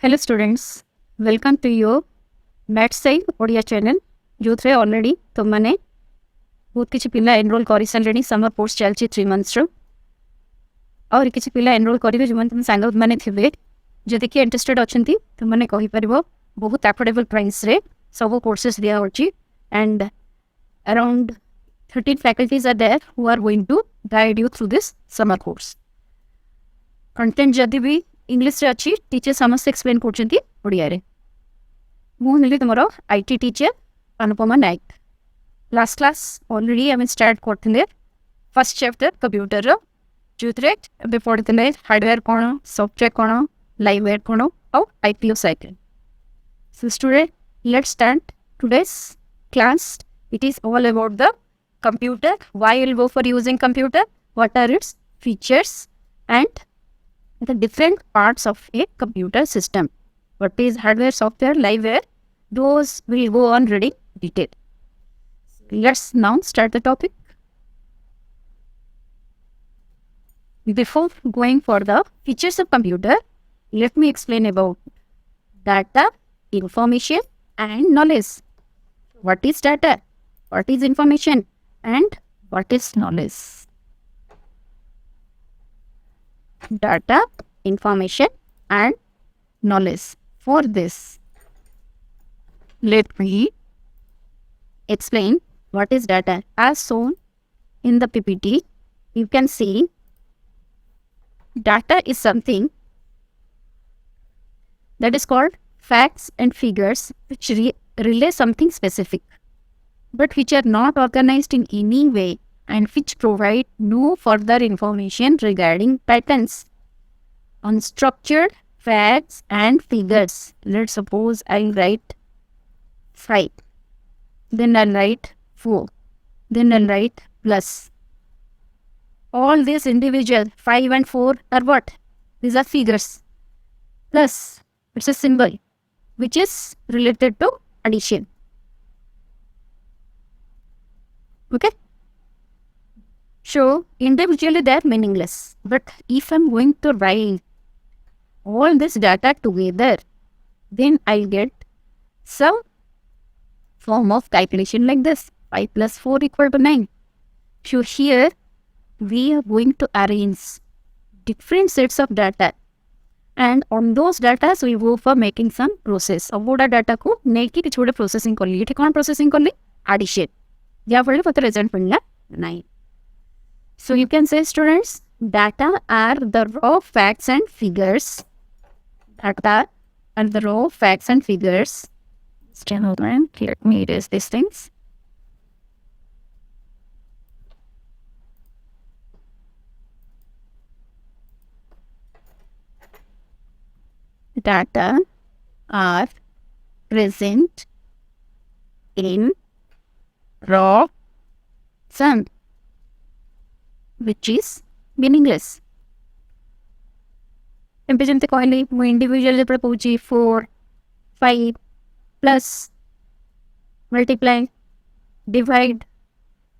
Hello students, welcome to your math side Odia channel जो थे already तुम मैंने बहुत किसी पिला एनरोल कर सारे समर कोर्स चलती 3 मंथ्स और किसी पिला एनरोल करेंगे जो तुम सांग मैंने थे जदि कि इंटरेस्टेड अच्छा तुमने कहीपर बहुत एफोर्डेबल प्राइस रे सब कोर्सेस दिखाई and around 13 faculties are there who are going to guide you through this summer course content जदि भी इंग्लिश रे अच्छी टीचर समस्त एक्सप्लेन कर ओडिया रे मुझे तुम IT teacher Anupama Nayak last class already आम स्टार्ट करते फर्स्ट चैप्टर कंप्यूटर जो थे पढ़ते हार्डवेयर कौन सॉफ्टवेयर कौन लाइववेयर कौन और IPO cycle so student let's start today's class it is all about the computer why will go for using computer what are its features and the different parts of a computer system. What is hardware, software, liveware? Those will go on reading detail. Let's now start the topic. Before going for the features of computer, let me explain about data, information and knowledge. What is data? What is information? And what is knowledge? Data, information and knowledge. For this, let me explain what is data. As shown in the PPT, you can see data is something that is called facts and figures which relay something specific but which are not organized in any way and which provide no further information regarding patterns, unstructured facts and figures. Let's suppose I write 5, then I'll write 4, then I'll write plus. All these individual 5 and 4 are what? These are figures. Plus, it's a symbol which is related to addition. Okay? So, individually they are meaningless. But if I'm going to write all this data together, then I'll get some form of calculation like this. 5 plus 4 equal to 9. So, here we are going to arrange different sets of data. And on those data, we go for making some process. अब वो data को नेकी किसी बड़े processing कर ली. ये कौन processing कर ली? Addition. या फिर पता result पढ़ना 9. So you can say, students, data are the raw facts and figures. Data are the raw facts and figures. Let me erase these things. Data are present in raw form, which is meaningless. एमपी जमते कहली मु individual जब पहुंची 4 5 plus multiply divide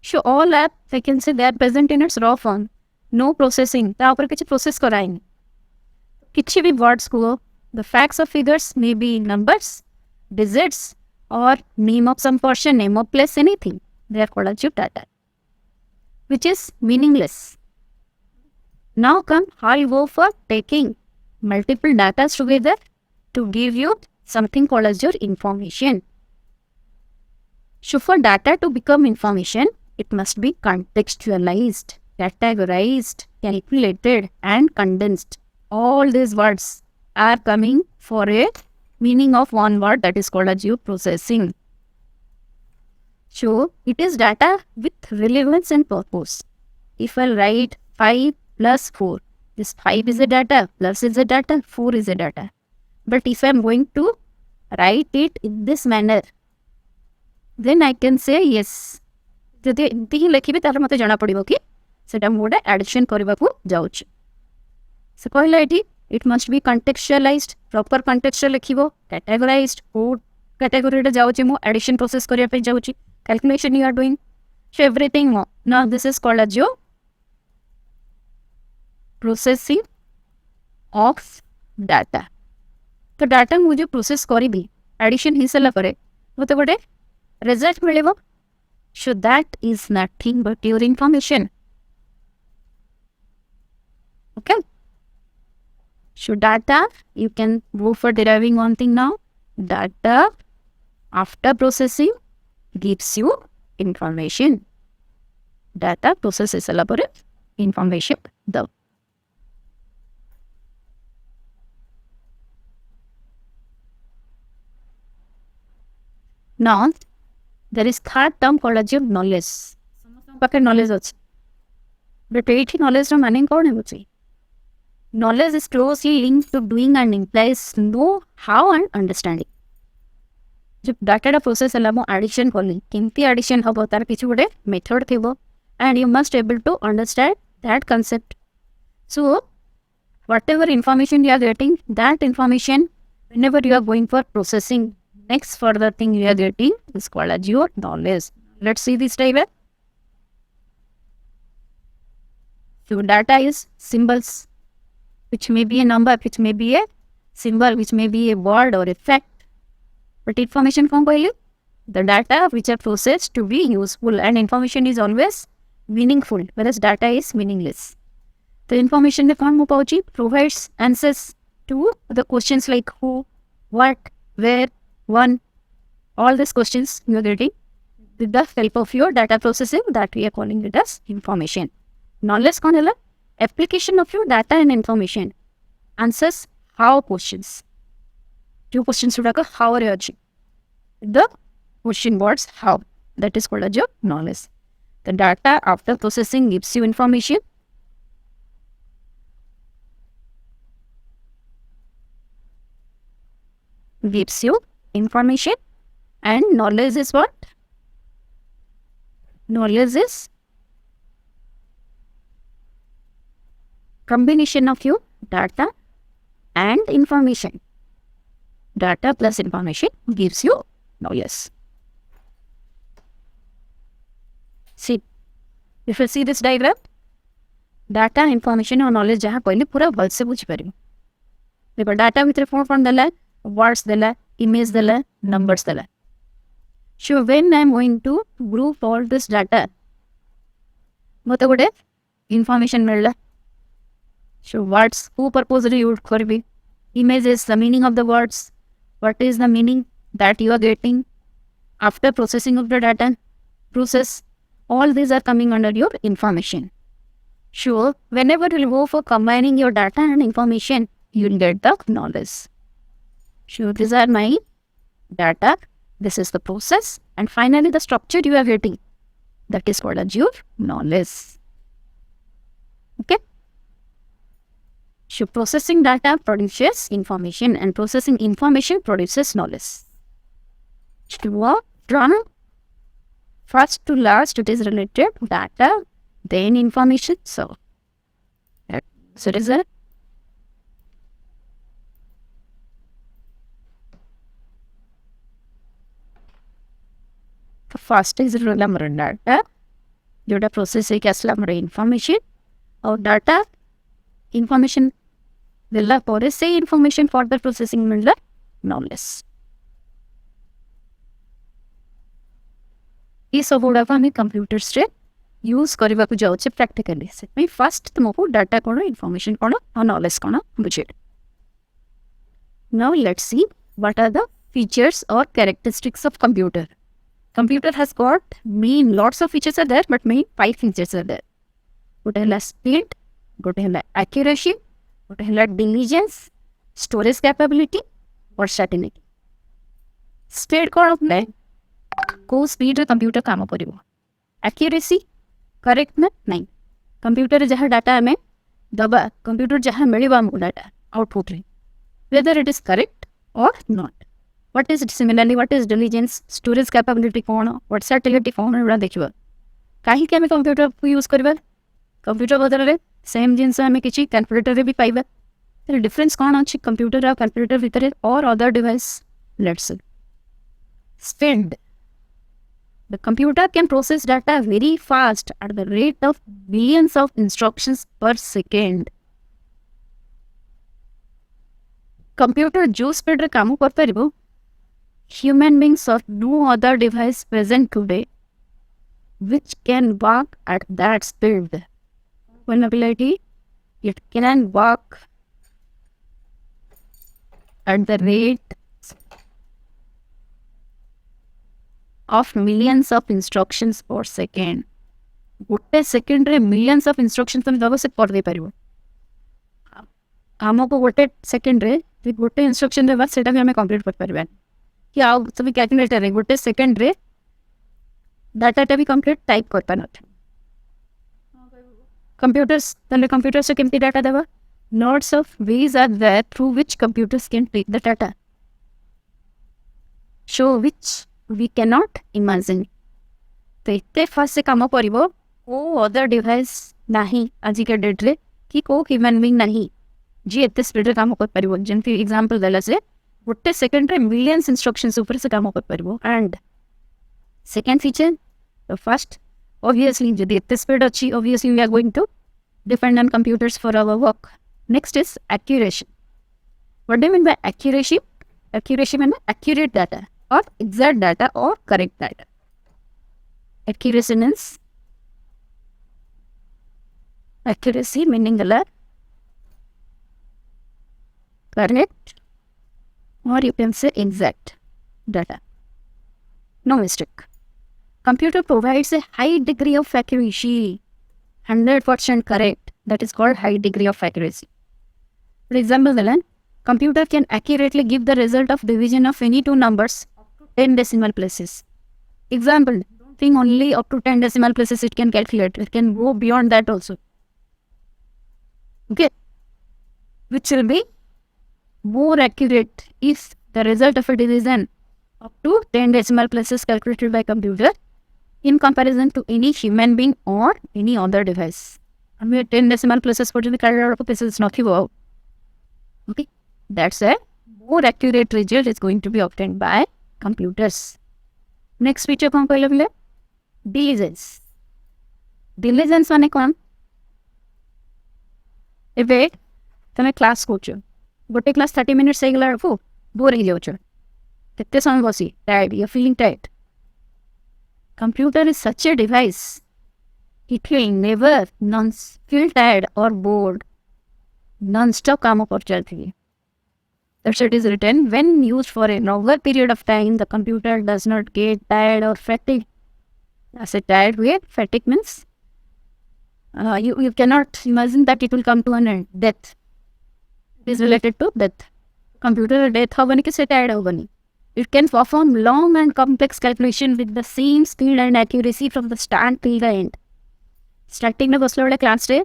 so all are I can say they are present in its raw form no processing ता ऊपर किसी process कराएंगे किसी भी वर्ड्स को the facts of figures maybe numbers digits और name of some person name of place anything they are called as data which is meaningless. Now come how you go for taking multiple data together to give you something called as your information. So for data to become information, it must be contextualized, categorized, calculated and condensed. All these words are coming for a meaning of one word that is called as your processing. So, it is data with relevance and purpose. If I write 5 plus 4, this 5 is a data, plus is a data, 4 is a data. But if I am going to write it in this manner, then I can say yes. जदि एमती ही लिखी तार मत जना पड़ो कि सेटा गोटे एडिशन करने को जाऊँ से कहला ये it must be contextualized proper contextual लिख कैटेगराइज्ड कोड कैटेगोरी जाऊँगी मु एडिशन प्रोसेस करने जाऊँगी calculation you are doing. So everything now this is called as your processing of data. तो डाटा मुझे प्रोसेस करी एडिशन हो सारा पर मत गोटे रिजल्ट मिले. So that is nothing but your information. Okay. So data, you can go for deriving one thing now. Data after processing gives you information. Data process is elaborate information. The now there is third term called as your knowledge. पाखे knowledge अच्छे. But एठी knowledge रो meaning कौन है बुझी? Knowledge is closely linked to doing and implies know how and understanding. जब data process है मो addition कली केमती एडिशन हम तार किसी गोटे मेथड थी and you must able to understand that concept. So whatever information you are getting that information whenever you are going for processing, next further thing you are getting is called as your knowledge. Let's see this diagram. So data is symbols, which may be a number, which may be a symbol, which may be a word or a fact. But information from you, the data which are processed to be useful, and information is always meaningful, whereas data is meaningless. The information from provides answers to the questions like who, what, where, when. All these questions you are getting with the help of your data processing, that we are calling it as information. Knowledge कौन है? Application of your data and information. Answers how questions. Two questions should occur. How are you achieving? The question words how. That is called as your knowledge. The data after processing gives you information. Gives you information. And knowledge is what? Knowledge is combination of your data and information. Data plus information gives you knowledge. See, if you see this diagram, data, information और knowledge जहाँ पहले पूरा भल से बुझ पारियो. देखो data भीतर कौन देला, वर्ड्स देला, इमेज देला, नंबर्स देला. So when I am going to group all this data, मत गोटे information मिलला. So words who purposely use करबी, image is the meaning of the words. What is the meaning that you are getting after processing of the data process? All these are coming under your information. Sure, whenever you go for combining your data and information, you will get the knowledge. Sure, these are my data. This is the process. And finally, the structure you are getting. That is called as your knowledge. Okay. So processing data produces information, and processing information produces knowledge. So from first to last, it is related data, then information. So it is a first is data, data processing information or data information देला पर से information further processing मिलला knowledge. ये सब गुड़ाक आम computer से use करने को जाऊे प्रैक्टिकली से फर्स्ट तुमको डाटा कौन इनफॉरमेशन कौन और नॉलेज कौन बुझे. Now let's see what are the features और characteristics of computer. Computer has got lots of features are there, but main 5 features are there. गोटे है स्पीड, गोटे है एक्यूरेसी, गोटे है डिलीजेंस, स्टोरेज कैपेबिलिटी और सर्टेनिटी. स्पीड कौन है? को स्पीड रे कंप्यूटर काम करिवो. एक्यूरेसी करेक्ट ना नहीं. कंप्यूटर जहाँ डाटा हमें दबा, कंप्यूटर जहाँ मिलवा हमको डाटा आउटपुट रे, whether it is correct or not. What is it? Similarly, what is diligence, storage capability कौन, what सर्टेनिटी कौन है देखिए. कहीं के हमें कंप्यूटर को यूज करबा, कंप्यूटर बदल सेम जिनस आम कि कैलकुलेटर भी पाइबा. डिफरेंस कौन अच्छी कंप्यूटर और कैलकुलेटर भितर और other device. Let's speed. The computer can process data very fast at the rate of billions of instructions per second. Computer जो स्पीड रे काम कर परिबो human beings or no other device present today which can work at that speed. Vulnerability, it can work at the rate of millions of instructions per second. गोटे second रे millions of instruction तुम दब से कर दे पारिबो हमको गोटे second रे गोटे इंस्ट्रक्शन रे बस सेटा भी हमें कंप्लीट कर परबे कि आउ सब कैलकुलेटर रे गोटे सेकेंड रे डाटा भी कंप्लीट टाइप कर पाना कंप्यूटर्स तने कंप्यूटर से केमती डाटा देबा lots of ways are there through which computers can take the data show which we cannot imagine तो इतने फास्ट से काम करिबो को अदर डिवाइस नहीं आज के डेट रे कि को ह्यूमन बीइंग नहीं जी एते स्पीड रे काम कर परिबो जेंति एग्जांपल देला से गोटे सेकंड रे मिलियंस इंस्ट्रक्शंस ऊपर से काम कर परिबो and second feature the first obviously जदि एते स्पीड अछि obviously we are going to depend on computers for our work. Next is accuracy. What do you mean by accuracy? Accuracy means accurate data or exact data or correct data. Accuracy means accuracy meaning correct or you can say exact data. No mistake. Computer provides a high degree of accuracy, 100% correct. That is called high degree of accuracy. For example, computer can accurately give the result of division of any two numbers up to 10 decimal places. Example, don't think only up to 10 decimal places it can calculate. It can go beyond that also. Okay. Which will be more accurate if the result of a division up to 10 decimal places calculated by computer in comparison to any human being or any other device. I mean, 10 decimal places for the calculator places not wow. Okay, that's a more accurate result is going to be obtained by computers. Next feature कौन कहले बोले diligence. Diligence माने कौन एबे तमे class कोचो गोटे class 30 minutes हे गला को बोर हो जाउछ केते समय बसी tired you feeling tired computer is such a device it will never feel tired or bored non-stop काम कर चलती है. That's it is written when used for a longer period of time the computer does not get tired or fatigued. As a tired way, fatigue means you cannot imagine that it will come to an end. Death is related to death. Computer death होबनी कि से tired होबनी. It can perform long and complex calculation with the same speed and accuracy from the start till the end. Starting में बसले वाले class रे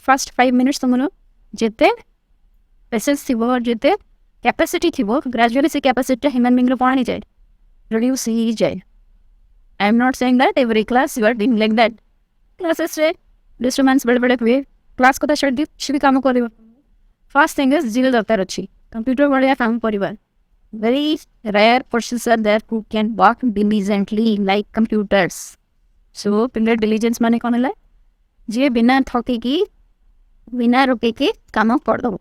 first 5 minutes तुमनो जेते patience थिबो और जेते कैपेसिटी थिबो ग्रेजुअली से कैपेसिटी ह्यूमन बीइंग रो पानी जाए रिड्यूस ही जाए. I am not saying that every class you are doing like that classes रे डिस्टर्बेंस बड़े बड़े हुए क्लास को छड़ दी छी काम करिवो. फर्स्ट थिंग इज जिल दरकार अछि कंप्यूटर बढ़िया काम करिवल. Very rare persons are there who can work diligently like computers. So, Pindar diligence माने कौन है? जे बिना थके की बिना रुके के काम कर दो.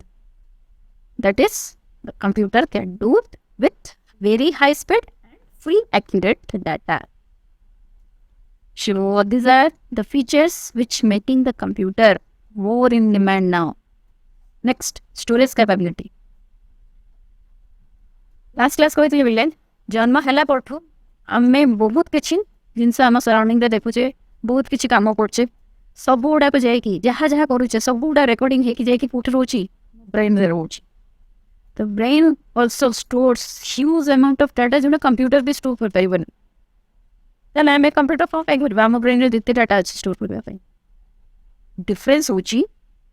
That is, the computer can do it with very high speed and full accurate data. So, these are the features which making the computer more in demand now. Next, storage capability. Last class कहते villain जन्म है पठू आम बहुत किसी जिनस आम surrounding देखुचे बहुत किसी कम कर सब गुड़ाक जाकि जहाँ जहाँ करुचे सब गुड़ा रेकर्डिंग होती रोचे ब्रेन रोचे. तो brain also stores huge amount of data जो कंप्यूटर भी स्टोर कर पारे तेल आम कंप्यूटर कौन पाई आम ब्रेन में जिते डाटा अच्छे स्टोर करने डिफरेन्स हो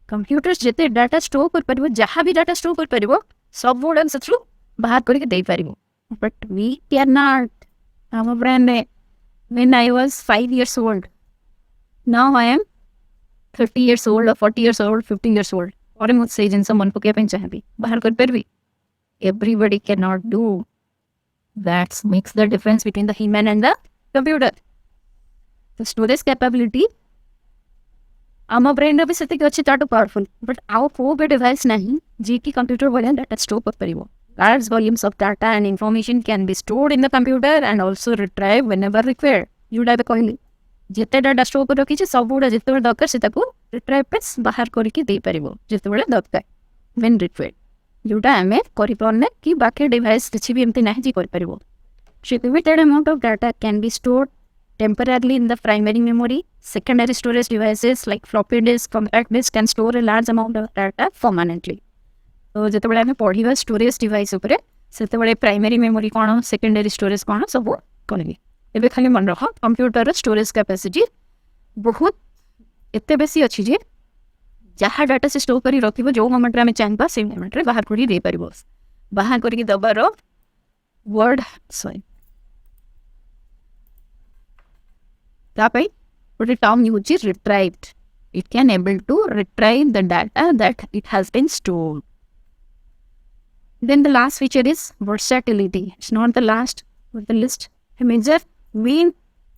कंप्यूटर जिते डाटा स्टोर कर पार जहाँ भी डाटा स्टोर कर पार सब गुड़ा से बाहर करके दे पारिबो. But we can not. Our brain में when I was 5 years old now I am 30 years old or 40 years old 50 years old और मुझसे जिन मन को क्या चाहे भी बाहर कर पारबी. Everybody can not do. That's makes the difference between the human and the computer. The storage capability आम ब्रेन भी से अच्छे ताटू पावरफुल बट आउ को भी डिवाइस नहीं जी की कंप्यूटर भाया डाटा स्टोर कर पारिबो large volumes of data and information can be stored in the computer and also retrieve whenever required जोड़ा कहली जिते डाटा स्टोर कर रखी सब गुड़ा जिते दरकार से रिट्राइव पे बाहर करके दे पारिबो जिते दरकार व्हेन रिक्वायर्ड जोटा आम करने कि बाकी डिवाइस किसी भी एमती ना जी कर पारिबो limited amount of data can be stored temporarily in the primary memory. Secondary storage devices like floppy disk, compact disk can store a large amount of data permanently. तो जिते आम पढ़ा स्टोरेज डिवाइस उपर से प्राइमरी मेमोरी कौन secondary storage कौन सब कहली एवं खाली मन रख कंप्यूटर स्टोरेज कैपेसिटी बहुत एत बेसी अच्छी जे जहाँ डाटा से स्टोर कर रख जो मोमेंट आम चाहिए से मोमेंट बाहर कर दे पार बाहर करके दबार वर्ड सॉरी गोटे term use retrieved it can able to retrieve the data that it has been stored. Then the last feature is versatility. It's not the last but the list. A major main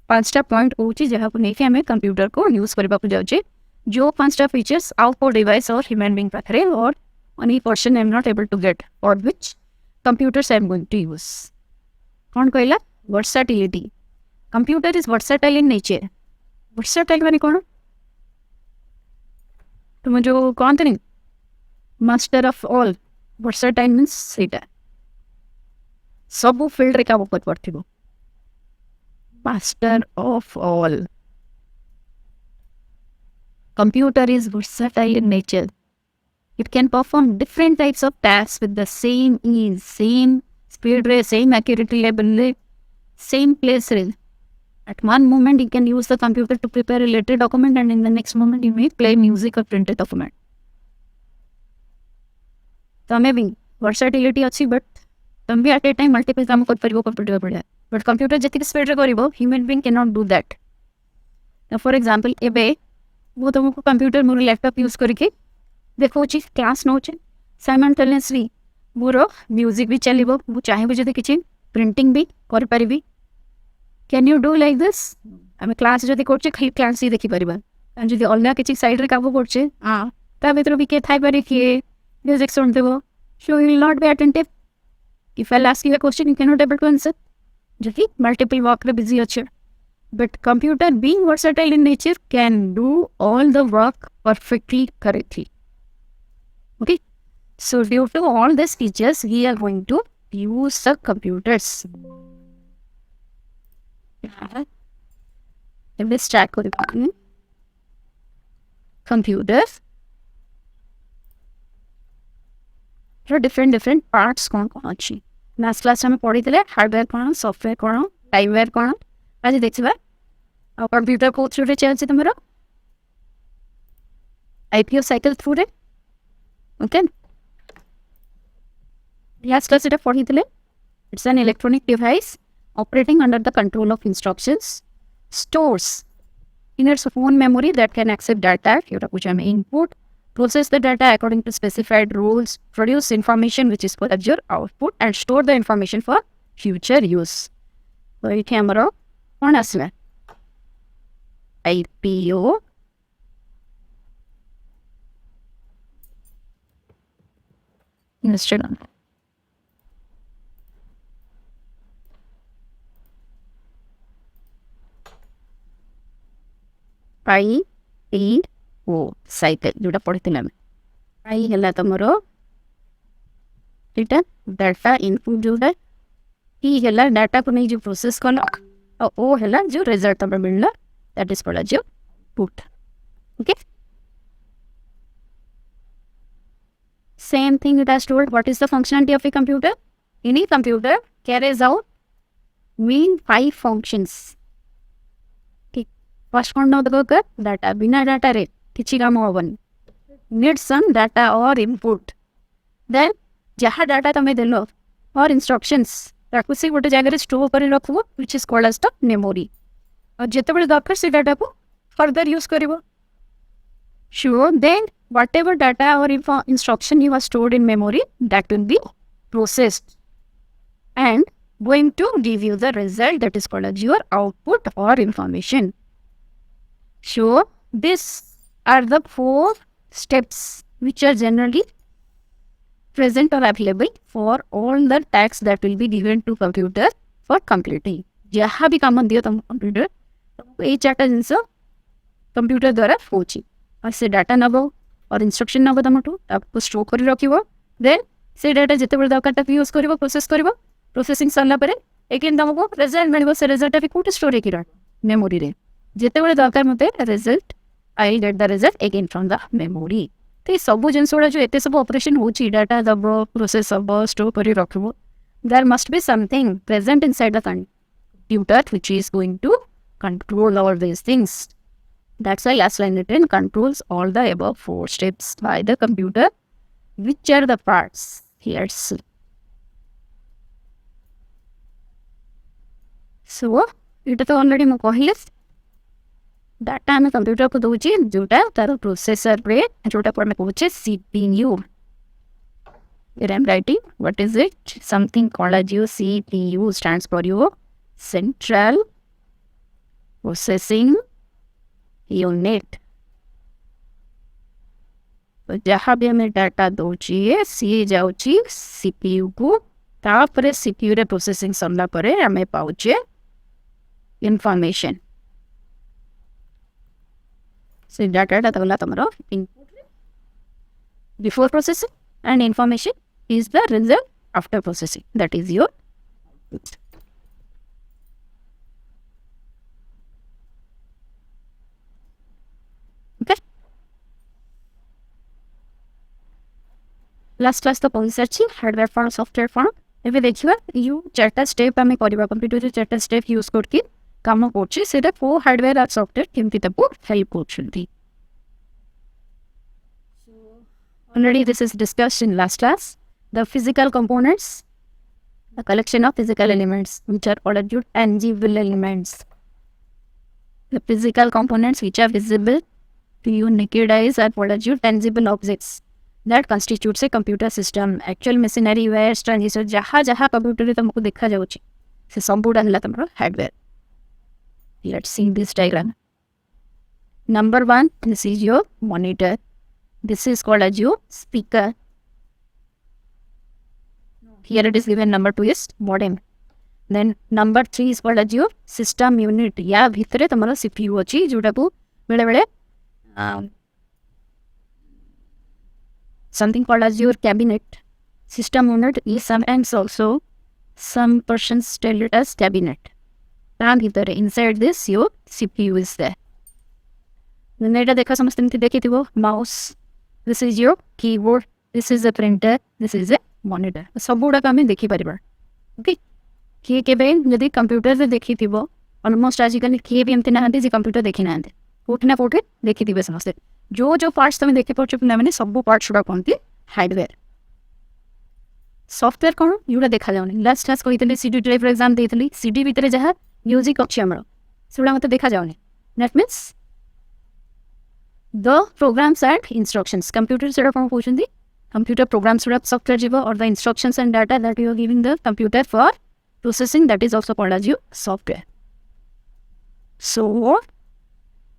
5टा point होची जहाँ को लेके हमें computer को use करबा को जाउचे जो 5टा फीचर्स आउट फॉर डिवाइस और ह्यूमन बीइंग पाखरे और any person am not able to get or which computers I am going to use. कौन कहला versatility. Computer is versatile in nature. Versatile माने कौन तुम जो कहते नहीं master of all versatile means सेटा सब फील्ड रे काम कर परथिबो master of all. Computer is versatile in nature. It can perform different types of tasks with the same ease, same speed रे, same accuracy level रे, same place रे. At one moment you can use the computer to prepare a letter document and in the next moment you may play music or print a document. तमें भी वर्साटिलिटी अच्छी but तुम भी eight ए time multiple काम कर पारिबो computer पड़े but computer जति स्पीड रे करिवो human being can not do that. For example एबे वो तुमको कंप्यूटर मोर लैपटॉप यूज करके देखो क्लास नोचे साइमल्टेनियसली मोर म्यूजिक भी चलिबो मु चाहेबो जदि किछि प्रिंटिंग भी कर पारिबी. Can you do like this आम क्लास जदि करछे खाली क्लास ही देखि पारिबा एंड जदि अलगा किछि साइड रे काम करछे हां ता भीतर भी के थाई पारे कि music sound devo so you will not be attentive. If I'll ask you a question you cannot able to answer jati multiple work re busy ache but computer being versatile in nature can do all the work perfectly correctly. Okay, so due to all these features we are going to use the computers. Let me start with computers. Different parts कौन कौन अच्छी last class में पढ़ी थे hardware कौन software कौन टाइमवेयर कौन आज देखा आ कंप्यूटर को थ्रू रे चलছে तुमरो आईपीओ साइकिल थ्रू रे ओके लास्ट क्लास এটা पढ़ी थे it's an electronic device operating under the control of instructions stores in its own memory that can accept data এটা कुछ हम input process the data according to specified rules, produce information which is called as your output and store the information for future use. So ये हमारा कौन आसला IPO Instagram IPO cycle जोटा पढ़ी आई है तुम यहाँ डाटा इनपुट जो है ये डाटा को नहीं जो प्रोसेस कल और वो है जो रिजल्ट तुम मिलला दैट इज कॉल्ड जो put. Okay same thing it has told what is the functionality of a computer. Any computer carries out main 5 functions. ठीक फर्स्ट कौन ना दरकार डाटा बिना डाटा रे किसी काम हेनी नीड सम डाटा और इनपुट देन जहाँ डाटा तुम देल और इंस्ट्रक्शंस ताकू से गोटे जगह स्टोर कर रखब which is called as the memory और जिते दरकार से डाटा को फर्दर यूज कर sure then whatever data or instruction you have stored in memory that will be processed and going to give you the result that is called as your output or information. So this are the 4 steps which are generally present or available for all the tasks that will be given to computer for completing. जहाँ भी काम दियो तुम computer तुमको ये 4टा जिनस computer द्वारा होची और से डाटा नब और इंस्ट्रक्शन नब तुमठू आपको स्टोर कर रखिबो देन से डाटा जिते बेले दरकार ताकि यूज करिवो प्रोसेस करिवो प्रोसेसिंग सरला परे एकेन तुमको रिजल्ट मिलबो से रिजल्ट भी कोट स्टोर हेकी रह मेमोरी रे जिते बेले दरकार मते result I get the result again from the memory. तो ये सब जिन जो एत सब ऑपरेशन होची डाटा दब प्रोसेस हम स्टोर कर रखो there must be something present inside the computer which is going to control all these things. That's why last line written controls all the above 4 steps by the computer. Which are the parts? Here's so it तो already मैं कहले data आम computer को दूचे जोटा तार processor रे जोटा पर मैं कहूचे CPU. Here I am writing what is it? Something called as your CPU stands for your Central Processing Unit. तो जहाँ भी हमें डाटा दूचे सी जाऊची CPU को तापरे CPU रे प्रोसेसिंग सरला परे हमें पाउचे इंफॉर्मेशन. So data तगला तमरो input before processing and information is the result after processing. That is your output. Okay. Last class तो पहुंच सारी हार्डवेयर फॉर्म सॉफ्टवेयर फॉर्म एवं देखिए यू 4टा स्टेप आम करवा कंप्यूटर 4टा स्टेप यूज करके काम कर को हार्डवेयर और सॉफ्टवेयर केमती ताको हेल्प कर. Already this is discussed in last class. The physical components, the collection of physical elements which are called as tangible elements. The physical components which are visible to you naked eyes are called as tangible objects that constitutes a computer system. Actual machinery, wires, transistors, जहाँ जहाँ computer तुमको देखा जाउची से संपूर्ण हला तुमरो hardware. Let's see this diagram. Number 1, this is your monitor. This is called as your speaker. Here it is given number 2 is modem. Then number 3 is called as your system unit. या भितरे तुमरो CPU अछि जोटा को बेले बेले something called as your cabinet. System unit is sometimes also some persons tell it as cabinet. ता भितरे inside this your CPU is there. Then एटा देखा समस्त एमती देखिथिबो mouse. This is your keyboard. This is a printer. This is a monitor. सब गुड़ाक आम देखिपर. Okay किए केबे जदि कंप्यूटर से देखी ऑलमोस्ट आजिकल किए भी एमती ना कंप्यूटर देखी ना कोठी ना कोठी देखी थे समस्ते जो जो पार्ट्स तुम देखी पार्छ मैंने सब पार्ट्स गुड़ा कहते हार्डवेयर. सॉफ्टवेयर कौन जोड़ा देखा जाऊनी लास्ट क्लास कही सीडी ड्राइव एग्जाम देती सीडी भितर जहाँ म्यूजिक अच्छी आम से मत देखा जाऊनी. That means the programs and instructions. Computer से कौन कहते computer programs software जीव or the instructions and data that you are giving the computer for processing, that is also called as your software. So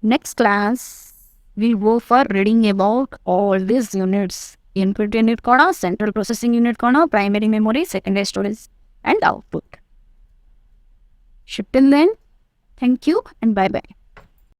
next class we go for reading about all these units. Input unit कौन, central processing unit कौन, primary memory, secondary storage and output. Till then, thank you and bye bye.